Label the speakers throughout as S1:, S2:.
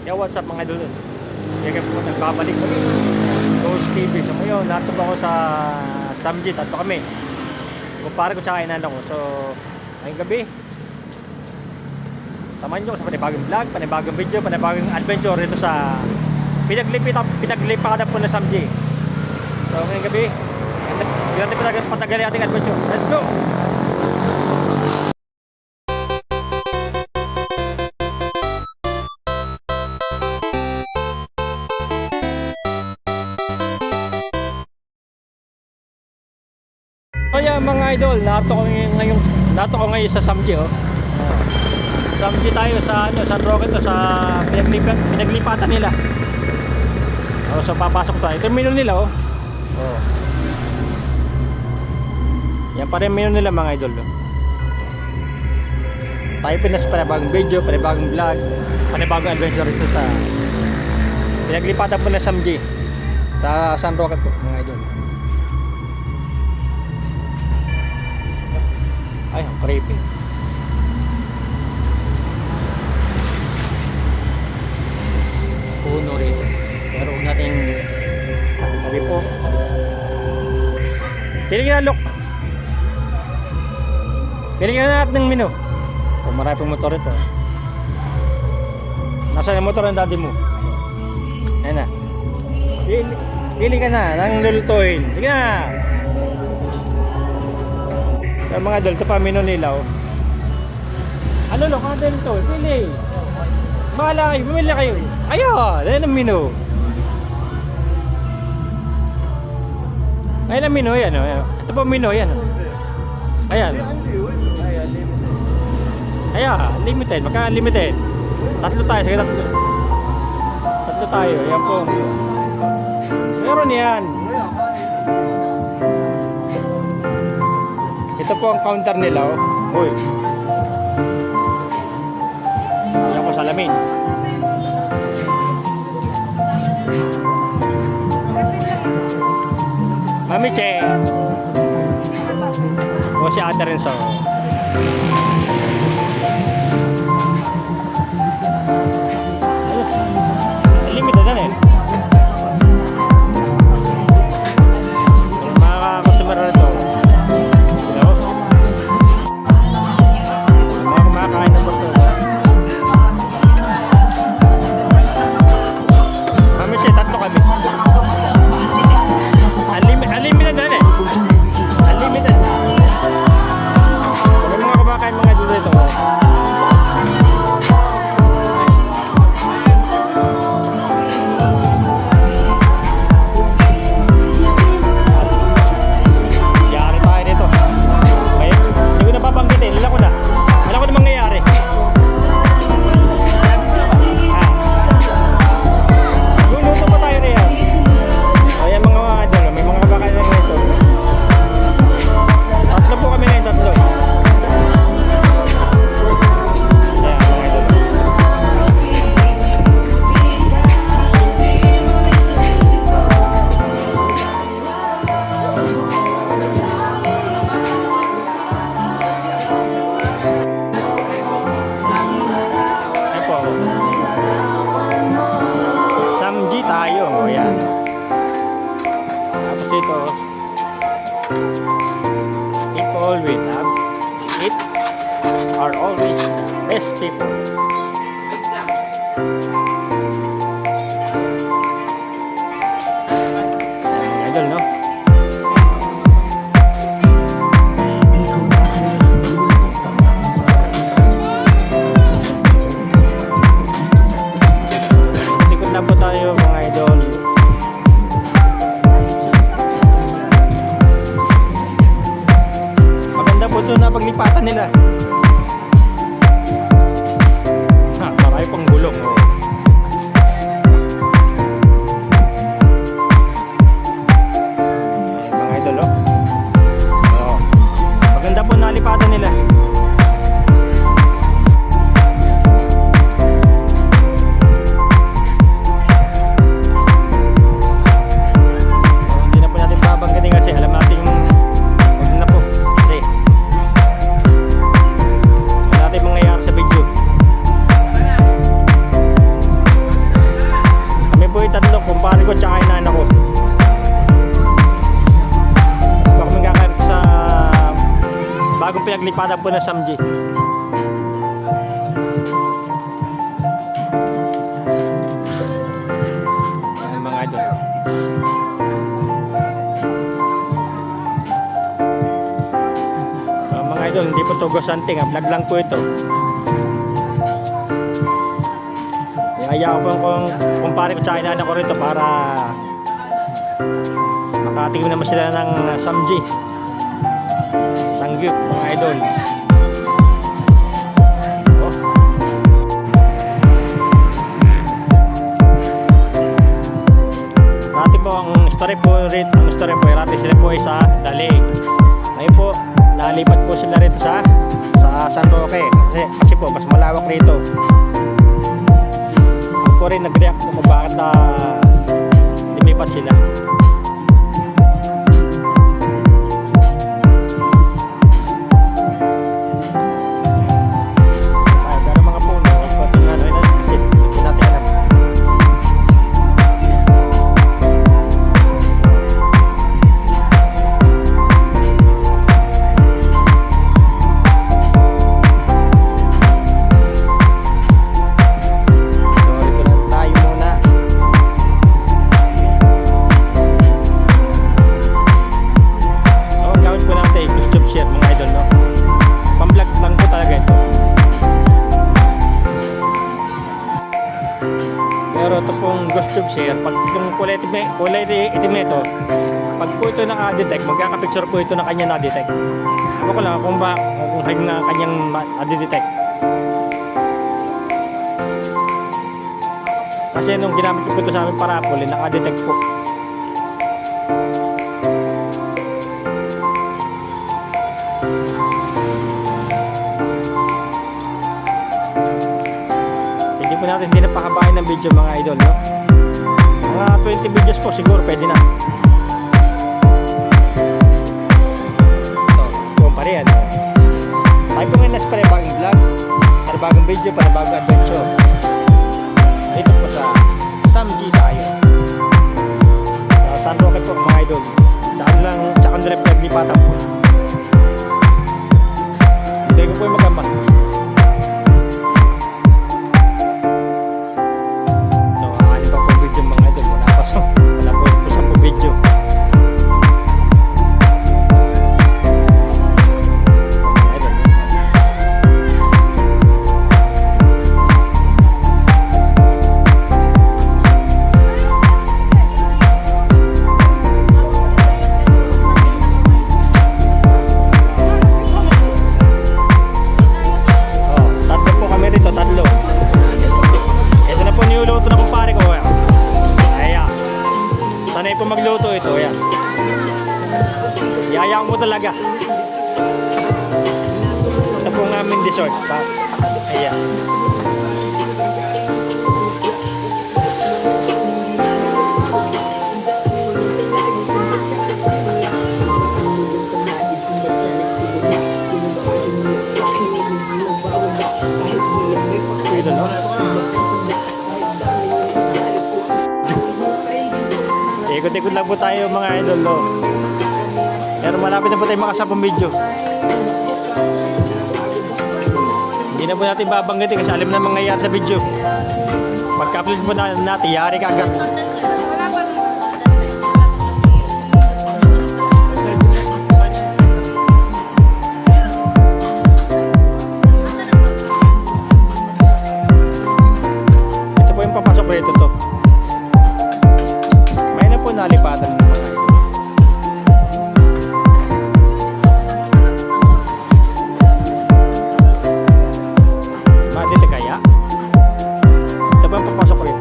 S1: Yeah, what's up mga idol? Kaya po nagbabalik kami Ghost TV. So ngayon, nato po ako sa Samjit. Ato kami. Kumpara ko sa kainan ko. So, ngayong gabi, samahan nyo ko sa panibagong vlog, panibagong video, panibagong adventure dito sa pinaglipatan po na Samjit. So ngayong gabi, hindi natin patagali ating adventure. Let's go! So yeah, mga idol, nato ko ngayon sa Samjit, oh. Samjit tayo sa San Roque to, sa pinaglipatan nila. Oh, so papasok tayo. Ito yung menu nila, oh. Oh. Yan pa rin menu nila mga idol, oh. Tayo pinas panibagong video, panibagong vlog, panibagong adventure ito sa pinaglipatan po na Samjit sa San Roque po mga idol. Ay, ang creepy. Puno rito. Pero huwag natin sabi po. Piligyan na look. Piligyan na natin ng menu. So, marami pong motor ito. Nasaan yung motor ng daddy mo? Ayan na. Pili ka na ng lulutuin. Sige na. So, mga idol, ito pa menu nila, oh. Ano lo, kung ano ito? Pili. Bahala kayo, bumili kayo. Ayun, ayan ang menu. Ayan ang menu, ayan, oh. Ito po menu, ayan, oh. Ayan. Ayan, limited, magka-limited. Tatlo tayo, sige tatlo. Tatlo tayo, ayan po. Meron yan. Ito po ang counter nila, oh. Uy. Ayan ko salamin. Mami Che. O si Ate Renzo. Limited na eh. Mga customer na ito. Samjit tayo, o yan. Tapos dito, people we love, it are always the best people. Idol, no? Na po tayo mga idol. Maganda po ito na paglipatan nila. Ha, marami pang gulong, oh. pinaglipatan po ng Samji. Ayan mga idol. Mga idol, hindi po to ghost hunting, vlog lang po ito. Ihaya ko po kung kumpare ko sa inaanak ko rito para makatingin naman sila ng Samji. Sangyup mga idol. Oh. Dati po ang story po rito, dati sila po ay sa Dali. Ngayon po nalipat po sila rito sa San Roque kasi po mas malawak rito. Ako po rin nag-react po kung bakit lumipat sila. Pero ito pong ghost tube share, pag yung kulay itim nito, pag po ito naka-detect, magkaka-picture po ito na kanya na-detect. Ako ko lang kung high na kanyang na-detect. Kasi nung ginamit ko po ito sa aming parapol, naka-detect po. Hindi na pakabahin ng video mga idol, no? Mga 20 videos po siguro pwede na. Ito pa rin, no? Tayo po ngayon para bagong vlog, para bagong video, para bagong adventure. Dito po sa Samji tayo, sa San Roque po mga idol. Daan lang sa kanila pinaglipatan po. Hindi ko po yung magamba. Sanay po magluto ito, yan. Yayaan mo talaga. Ito po ang aming dessert. Ayan. Ito, no? Ikot-ikot lang po tayo mga idol, no? Pero malapit na po tayo makasapong video. Hindi na po natin babanggitin kasi alam na mangyayari sa video. Pagka-upload po natin, yari ka agad. Ito po yung papasok rito to. Nalipatan ng mga ito. Madite kaya? Ito ba ang papasok rin?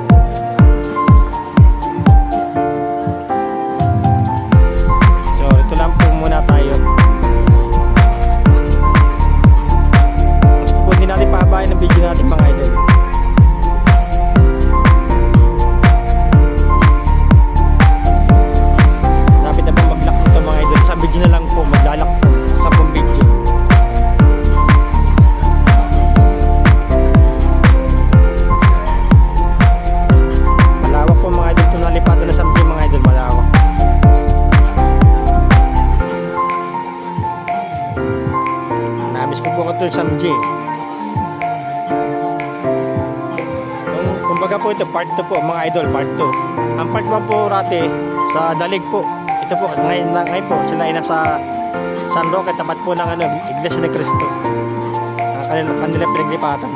S1: Kumbaga po ito, part 2 po mga idol, part 2. Ang part 1 po rati sa Dalig po. Ito po, ngayon po, sila ay nasa San Roque, tapat po ng Iglesia ni Cristo. Kanila pinaglipatan.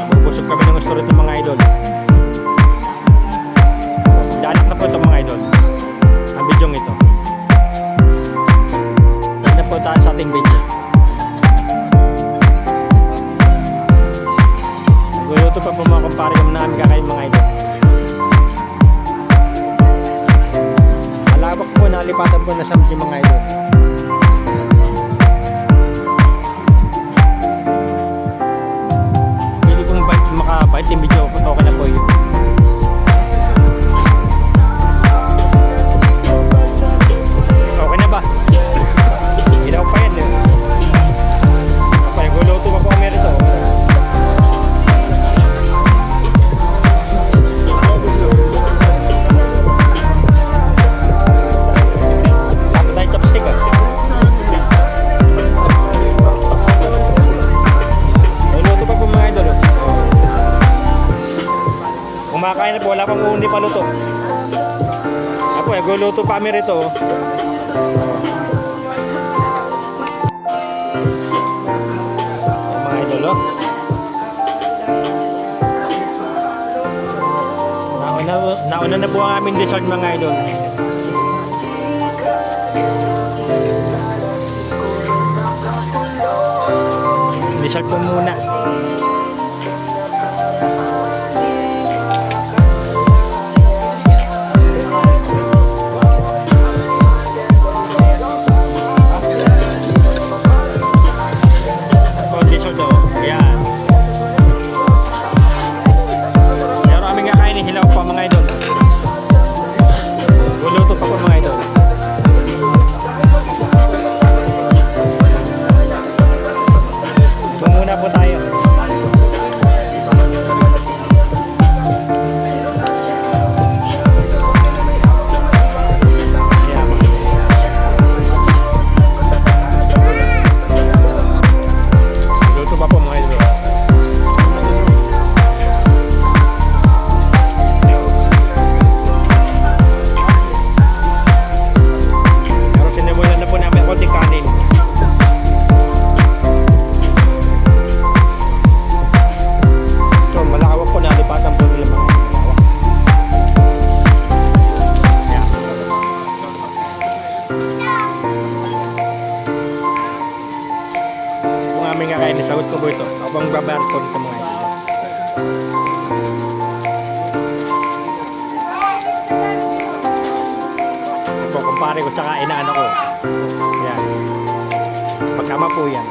S1: Bubusog kami ng gusto rito mga idol. Danak na po ito mga idol. Ang bidyong ito. Dito po tayo sa ating video. Nagluluto pa po mga kumpare kami namin kakain mga idol. Malawak po, nalipatan po na samji mga idol. Hindi kong makabait yung video, okay na po yun. Okay na ba? Ginaw pa yan eh. Nagluluto pa po kami rito. Kumakain na po, wala pang hindi pa luto. Apo, guluto pa kami rito. Mga idol, oh. Nauna na po ang aming dessert mga idol. Dessert po muna. Sagot ko po ito. Abang babayar ko dito mga ito. Ito, kumpare ko tsaka inaano ko. Yan. Pagkama po yan.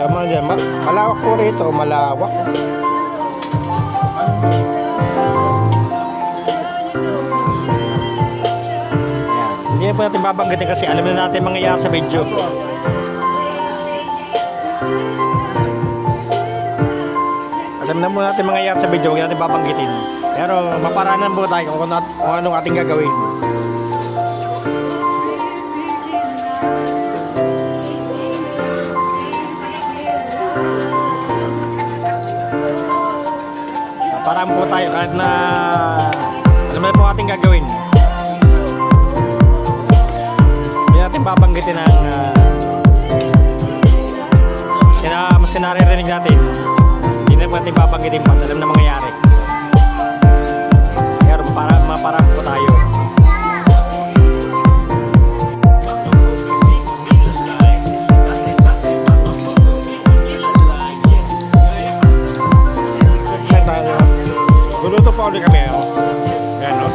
S1: Tama dyan. Malawak po rito. Malawak. Hindi na po natin babanggitin kasi alam na natin mangyayari sa video. Alam na muna natin mangyayari sa video, huwag natin babanggitin. Pero maparaanan po tayo kung anong ating gagawin. Maparaan po tayo kahit na alam na po ating gagawin. Hindi natin babanggitin ang maski naririnig natin. Hindi na natin babanggitin pa. Alam na mangyayari. Pero maparaan po tayo. Saan tayo? Luluto pa ulit kami. Ayan, no?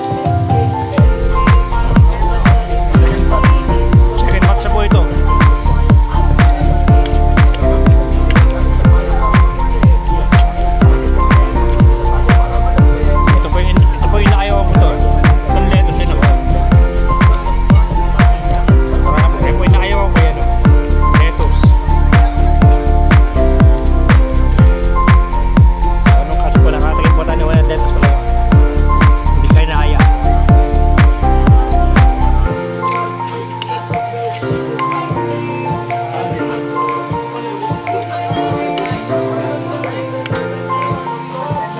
S1: Second batch na po ito. Ito po yung nakayaw ko ito. Itong lettuce yun ako. Ito po yung nakayaw ko yan. Lettuce. Anong kasi po nakatakin po tayo ng lettuce talaga. Hindi kayo naaya.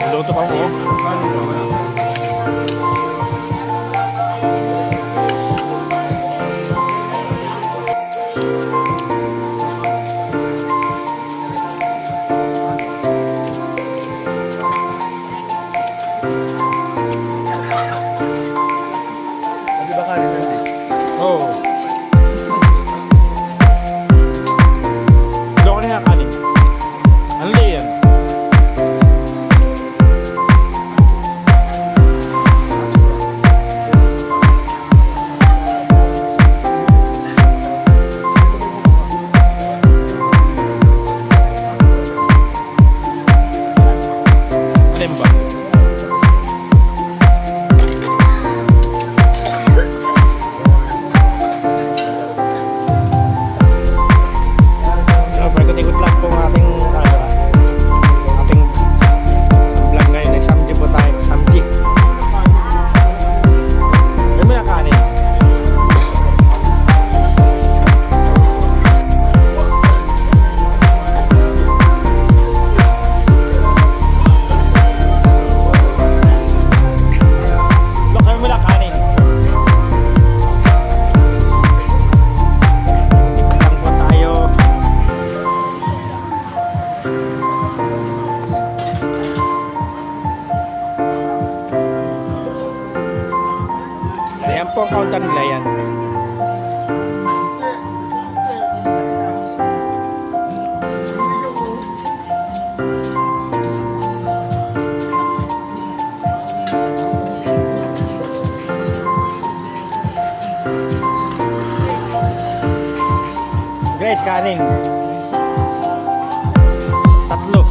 S1: Luto pa po. Oo. Loko na nga kanin. Ano li yan? Alin ba? Ikot-ikot lang po ang ating ating vlog ngayon. Nag-samji po tayo. Samji. May mga kanin. Look, may mga kanin. Lang po tayo. Ayan po ang counter nila yan. Guys, kanin. Tatlo.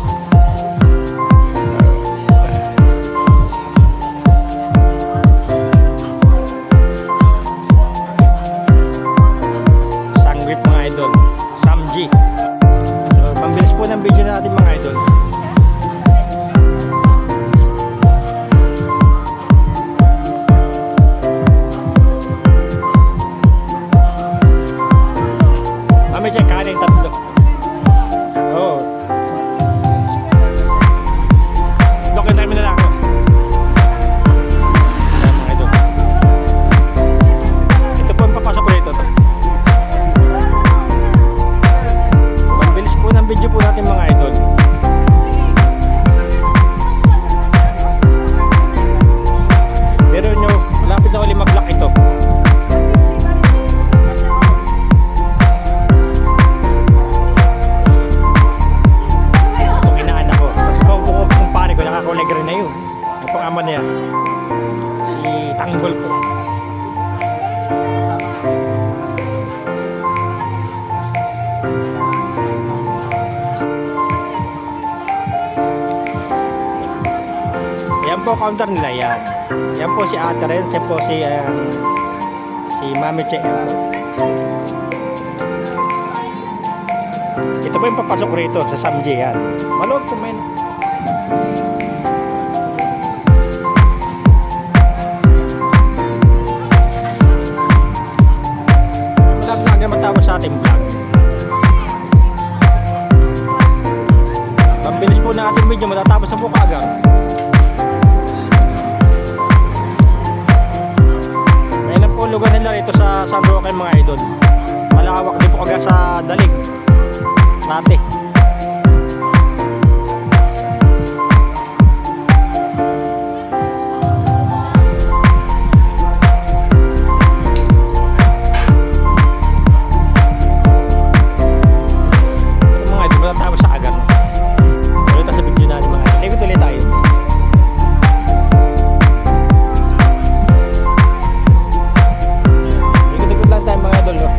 S1: Sanggip mga idol. Samji. So, pambilis po ng video natin mga idol. Mami, check kanin tatlo. Oo. Lokin tayo na lang ako. Ayan mga idol. Ito po ang papasok ko dito. Pambilis po ng video po natin mga idol. Pero nyo, malapit na ulit mag-lock ito. Itong inaanak ko. Kasi kung pare ko, nakakuleg rin na yun. Yung pang ama niya. Si Tanggol po. Yan po counter nila yan. Yan po si Ate Ren, yan po si Mami Che. Ito po yung papasok rito sa Samji yan. Malog po men. Wala vlogger matapos sa ating vlog. Pambilis po na ating video, matatapos na po kaagad. May ilan po lugar nila rito sa San Roque mga idol. Malawak din po kaga sa Dalig Nate. Tapos sa agad. Ulit sa video natin mga idol. Ikot ulit tayo. Ikot-ikot lang tayo mga idol. No?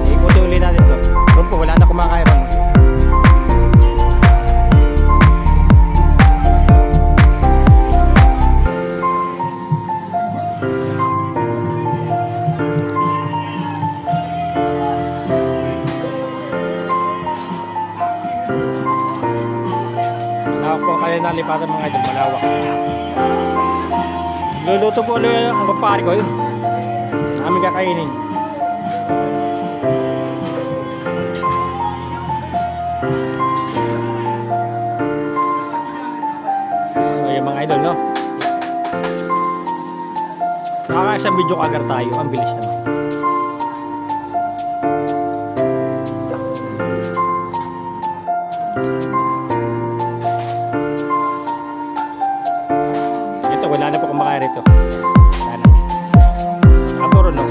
S1: Ikot ulit natin to. Ron po, wala na kumakain ron. Kaya nalipatan mga idol, malawak. Luluto po ulit ang papari ko yun. Aming kakainin. So yung mga idol, no? Nakakaisang video kagar tayo. Ang bilis naman. Wala na po kumakain rito. Sana. Aturo no.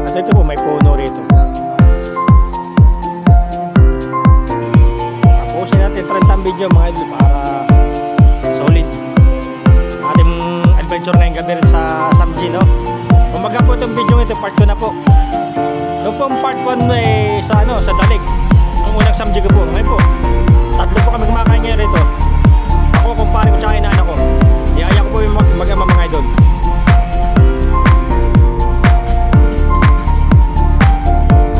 S1: At ito po may puno rito. Tapusin natin 30 video mga idol para solid. Ating adventure ngayong gabi rin sa Samji, no? Umaga po itong video ito, part 2 na po. Noong po part 1 eh, sa Dalig. Ang unang Samji ko po. Ngayon po, tatlo po kami kumakain ngayon rito. Ako, kumpare ko tsaka inaanak ko. Iyaya ko po yung mag-ama mga idol.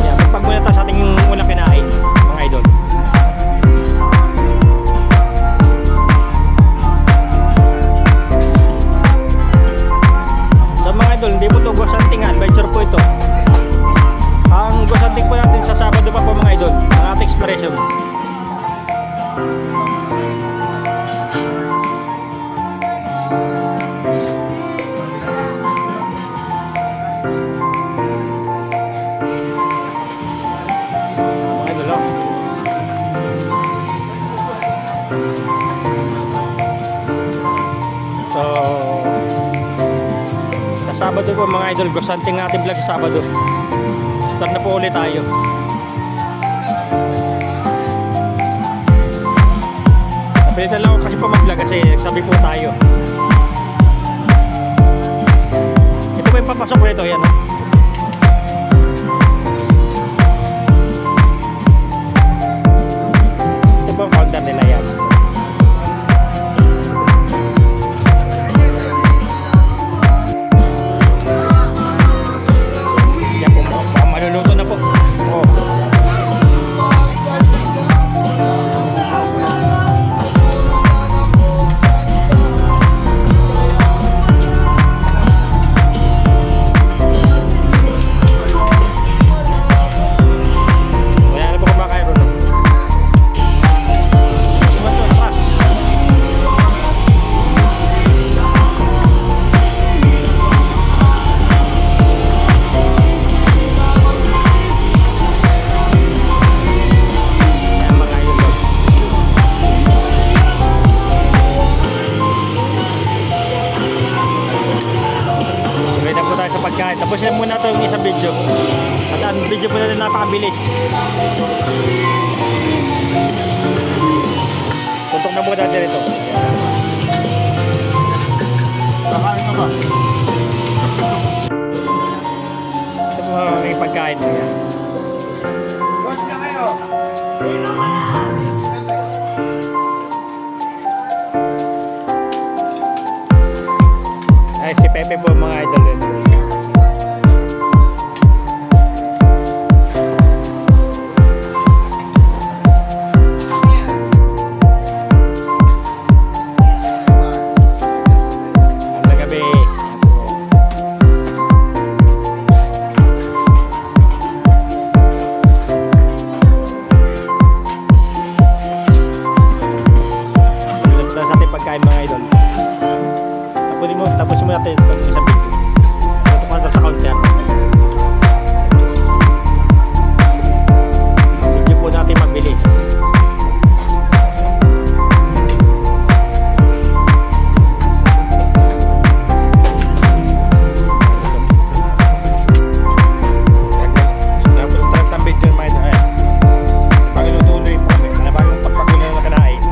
S1: Yan, magpag muna tayo sa ating unang kinain mga idol. Hindi po ito Gosanting, adventure po ito. Ang Gosanting po natin sa Sabado pa po mga idol, ang ating exploration. Mga idol, oh. So Sabado po mga idol, Gosanting ating vlog sa Sabado. Start na po ulit tayo. Napilitan lang ako kasi po mag-vlog kasi nagsabi po tayo. Ito po yung papasok rito, yan. Ito po ang counter nila yan. Maluluto na po. Oh. Tapos yan muna itong isang video. At ang video po natin napakabilis. Tuntok na po natin ito. Kakain ka ba? Ito po may pagkain mo yan. Boss ka kayo! Pepe po mga idol. Pagkain mga idol. Tapos mo natin itong isang video. Tutok natin sa counter. Video po natin mabilis. Ang video mga idol. Paglutuloy po kami. Bagong pagpagulo na kanain.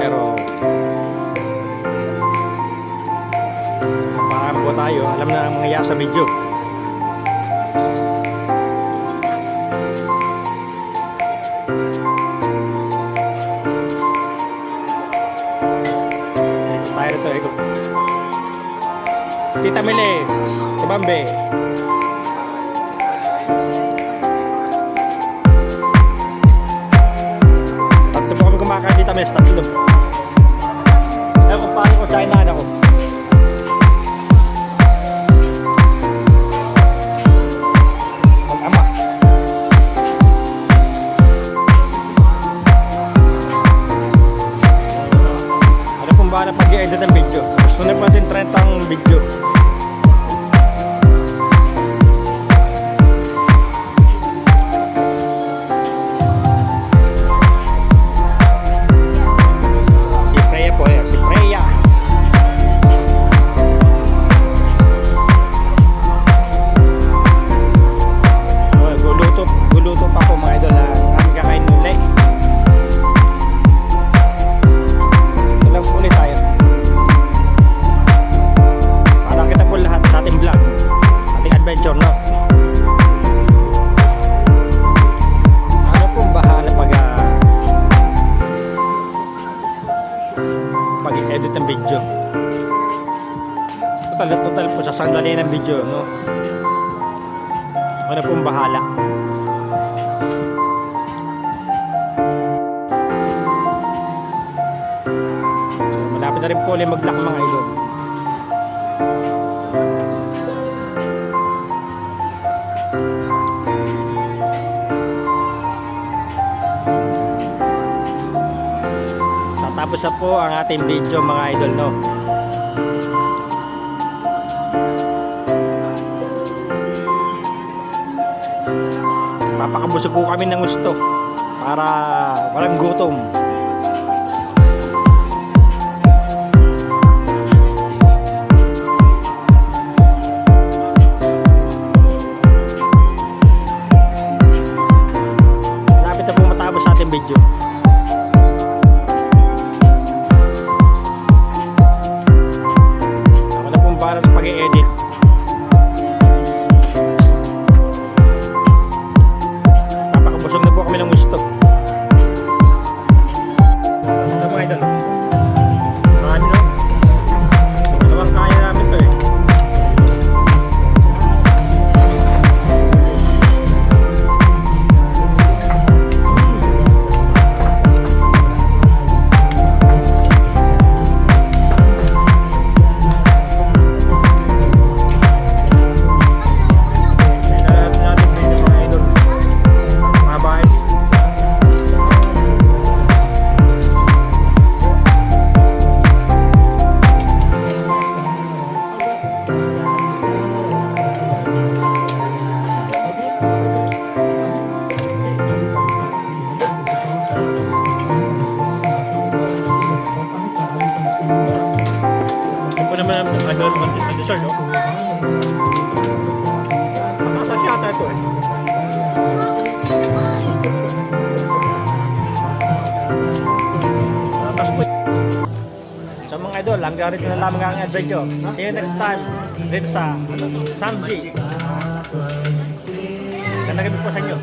S1: Pero parang po tayo, alam na ang mangyayari sa video. Tayo ito, ikot. Tita Meles, Kabambe. Tatlo po kami kumakain Tita Meles, tatlo. Ewan kung paano ko sa inana ko. Mag-ama. Ano kung ba na pag-i-edit ng video? Gusto na po natin 30 ang video. Guluto pa po mga idol ang aming kakain nulay. Ito lang po ulit tayo. Para kita po lahat sa ating vlog, ating adventure, no? Ano pong bahala pag-edit ng video. Total po sa sandali ng video, no? Ano pong bahala. Malapit na rin po ulit mag-lock mga idol. Tatapos na po ang ating video mga idol, no? Papakabusog po kami ng gusto para walang gutom. Lapit na po matapos sa ating video. Ako na pong para sa pag-i-edit. Busog na po kami ng gusto. Ito mga idol. Marami no? Dalawang kaya namin ito eh. Ang dessert, no? Matatas yata ito eh. Matatas po. So mga idol, hanggang rito na lamang ang adventure. See you next time dito sa Samji. Malamig po sa inyo.